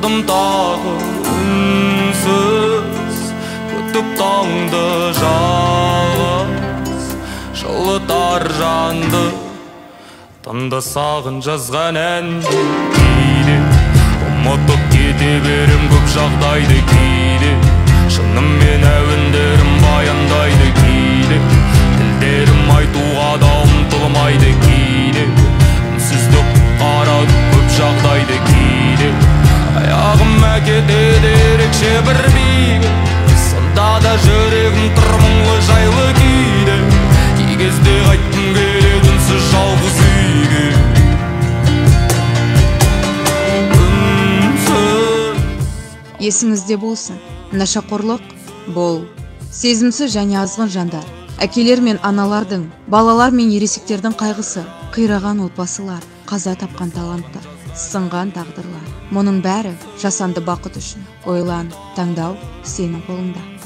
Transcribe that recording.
қалдым тағы үнсіз, күтіп таңды жалғыз, жылытар жанды, тыңда сағын жазған әнді. Кейде ұмытып кете берем көп жағдайды, кейде шынымен әуендерім баяндайды, кейде тілдерім айтуға да ұмтылмайды, кейде үнсіздік қарады көп жағдайды, кейде аяғым әкетеді ерекше бір биге, сонда да жүрегім тұр мұңлы жайлы күйде. кей кезде қайтқым келеді үнсіз жалғыз үйге. Есіңізде болсын, нашақорлық бұл сезімсіз және азғын жандар, әкелер мен аналардың, балалар мен ересектердің қайғысы, қираған отбасылар, қаза тапқан таланттар, сынған тағдырлар. Мұның бәрі жасанды бақыт үшін. Ойлан, таңдау сенің қолыңда.